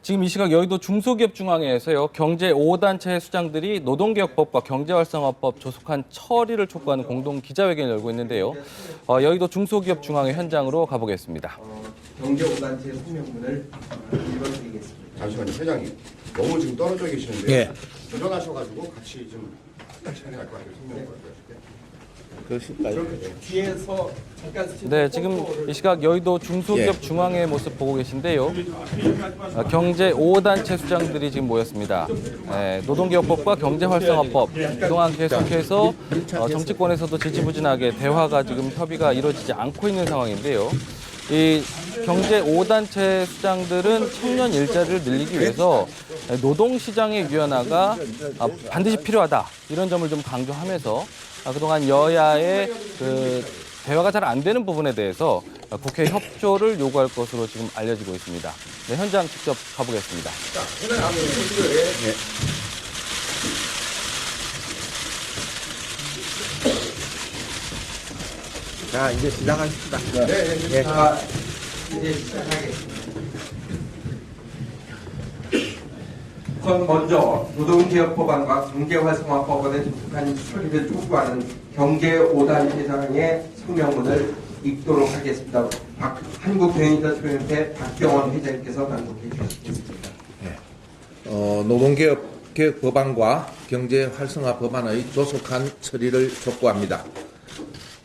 지금 이 시각 여의도 중소기업중앙회에서요. 경제 5단체 수장들이 노동개혁법과 경제활성화법 조속한 처리를 촉구하는 공동 기자회견을 열고 있는데요. 여의도 중소기업중앙회 현장으로 가보겠습니다. 경제 5단체 성명문을 읽어드리겠습니다. 잠시만요, 회장님. 너무 지금 떨어져 계시는데 예. 도전하셔가지고 같이 좀 진행할 것 같아요. 성명을 그러실까요? 뒤에서 잠깐 스치는 네, 지금 이 시각 여의도 중소기업중앙회 모습 보고 계신데요. 경제 5단체 수장들이 지금 모였습니다. 노동개혁법과 경제활성화법 그동안 계속해서 정치권에서도 지지부진하게 대화가 지금 협의가 이루어지지 않고 있는 상황인데요. 이 경제 5단체 수장들은 청년 일자리를 늘리기 위해서 노동시장의 유연화가 반드시 필요하다 이런 점을 좀 강조하면서 그동안 여야의 대화가 잘 안 되는 부분에 대해서 국회 협조를 요구할 것으로 지금 알려지고 있습니다. 네, 현장 직접 가보겠습니다. 자, 이제 시작하십시다. 자, 이제 시작하겠습니다. 우선 먼저 노동개혁법안과 경제활성화법안의 조속한 처리를 촉구하는 경제 5단체장의 성명문을 읽도록 하겠습니다. 한국경영인사총연회 박경원 회장님께서 낭독해 주시겠습니다. 노동개혁 법안과 경제활성화 법안의 조속한 처리를 촉구합니다.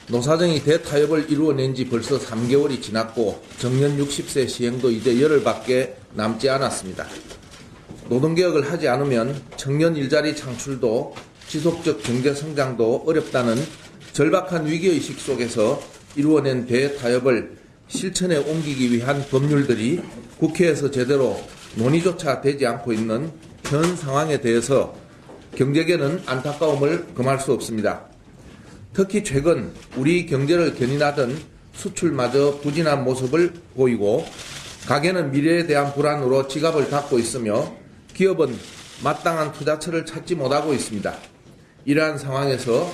노사정이 대타협을 이루어낸 지 벌써 3개월이 지났고 정년 60세 시행도 이제 열흘밖에 남지 않았습니다. 노동개혁을 하지 않으면 청년 일자리 창출도 지속적 경제성장도 어렵다는 절박한 위기의식 속에서 이루어낸 대타협을 실천에 옮기기 위한 법률들이 국회에서 제대로 논의조차 되지 않고 있는 현 상황에 대해서 경제계는 안타까움을 금할 수 없습니다. 특히 최근 우리 경제를 견인하던 수출마저 부진한 모습을 보이고 가계는 미래에 대한 불안으로 지갑을 닫고 있으며 기업은 마땅한 투자처를 찾지 못하고 있습니다. 이러한 상황에서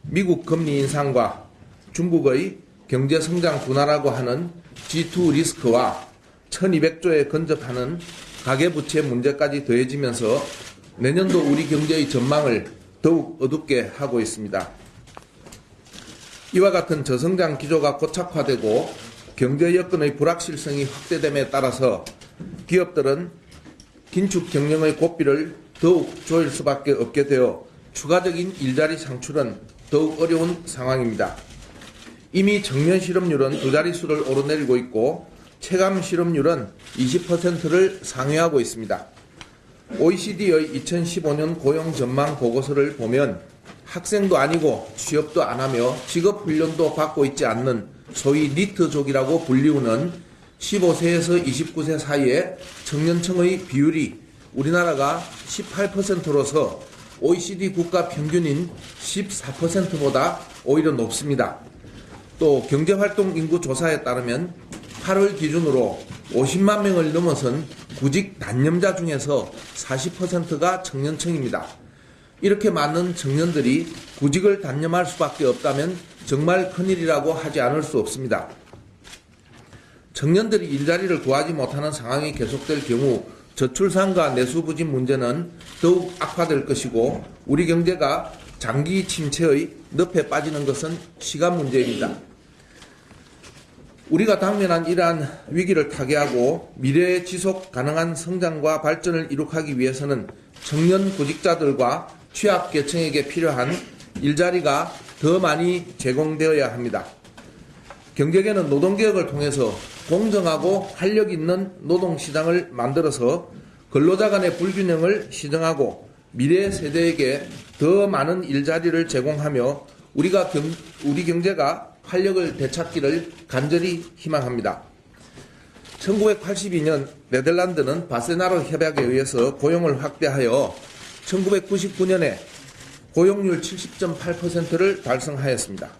미국 금리 인상과 중국의 경제 성장 둔화라고 하는 G2 리스크와 1200조에 근접하는 가계부채 문제까지 더해지면서 내년도 우리 경제의 전망을 더욱 어둡게 하고 있습니다. 이와 같은 저성장 기조가 고착화되고 경제 여건의 불확실성이 확대됨에 따라서 기업들은 긴축 경영의 고삐를 더욱 조일 수밖에 없게 되어 추가적인 일자리 창출은 더욱 어려운 상황입니다. 이미 정년 실업률은 두 자릿수를 오르내리고 있고 체감 실업률은 20%를 상회하고 있습니다. OECD의 2015년 고용 전망 보고서를 보면 학생도 아니고 취업도 안 하며 직업훈련도 받고 있지 않는 소위 니트족이라고 불리우는 15세에서 29세 사이의 청년층의 비율이 우리나라가 18%로서 OECD 국가 평균인 14%보다 오히려 높습니다. 또 경제활동 인구 조사에 따르면 8월 기준으로 50만 명을 넘어선 구직 단념자 중에서 40%가 청년층입니다. 이렇게 많은 청년들이 구직을 단념할 수밖에 없다면 정말 큰일이라고 하지 않을 수 없습니다. 청년들이 일자리를 구하지 못하는 상황이 계속될 경우 저출산과 내수부진 문제는 더욱 악화될 것이고 우리 경제가 장기 침체의 늪에 빠지는 것은 시간 문제입니다. 우리가 당면한 이러한 위기를 타개하고 미래의 지속 가능한 성장과 발전을 이룩하기 위해서는 청년 구직자들과 취약계층에게 필요한 일자리가 더 많이 제공되어야 합니다. 경제계는 노동개혁을 통해서 공정하고 활력 있는 노동시장을 만들어서 근로자 간의 불균형을 시정하고 미래 세대에게 더 많은 일자리를 제공하며 우리 경제가 활력을 되찾기를 간절히 희망합니다. 1982년 네덜란드는 바세나로 협약에 의해서 고용을 확대하여 1999년에 고용률 70.8%를 달성하였습니다.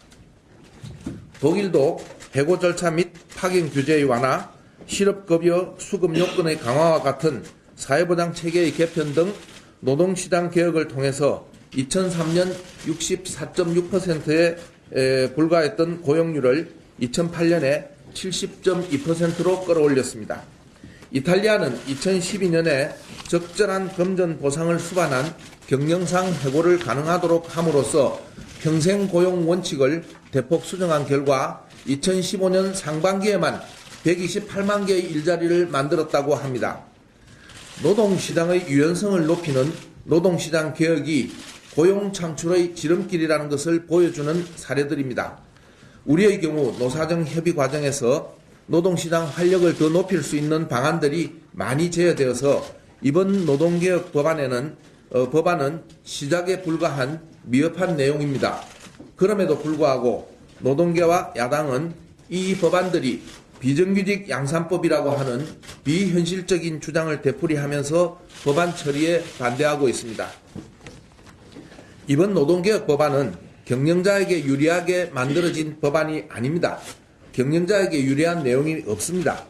독일도 해고 절차 및 파견 규제의 완화, 실업급여 수급 요건의 강화와 같은 사회보장 체계의 개편 등 노동시장 개혁을 통해서 2003년 64.6%에 불과했던 고용률을 2008년에 70.2%로 끌어올렸습니다. 이탈리아는 2012년에 적절한 금전 보상을 수반한 경영상 해고를 가능하도록 함으로써 평생 고용 원칙을 대폭 수정한 결과 2015년 상반기에만 128만 개의 일자리를 만들었다고 합니다. 노동시장의 유연성을 높이는 노동시장 개혁이 고용 창출의 지름길이라는 것을 보여주는 사례들입니다. 우리의 경우 노사정 협의 과정에서 노동시장 활력을 더 높일 수 있는 방안들이 많이 제어되어서 이번 노동개혁 법안은 시작에 불과한 미흡한 내용입니다. 그럼에도 불구하고 노동계와 야당은 이 법안들이 비정규직 양산법이라고 하는 비현실적인 주장을 되풀이하면서 법안 처리에 반대하고 있습니다. 이번 노동개혁 법안은 경영자에게 유리하게 만들어진 법안이 아닙니다. 경영자에게 유리한 내용이 없습니다.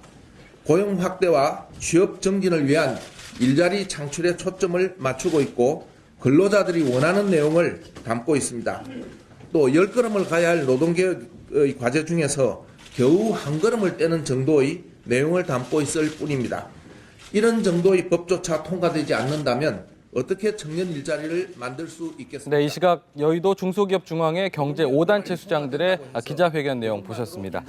고용 확대와 취업 증진을 위한 일자리 창출에 초점을 맞추고 있고 근로자들이 원하는 내용을 담고 있습니다. 또 10걸음을 가야 할 노동개혁의 과제 중에서 겨우 한 걸음을 떼는 정도의 내용을 담고 있을 뿐입니다. 이런 정도의 법조차 통과되지 않는다면 어떻게 청년 일자리를 만들 수 있겠습니까? 네, 이 시각 여의도 중소기업중앙회 경제 5단체 수장들의 기자회견 내용 보셨습니다.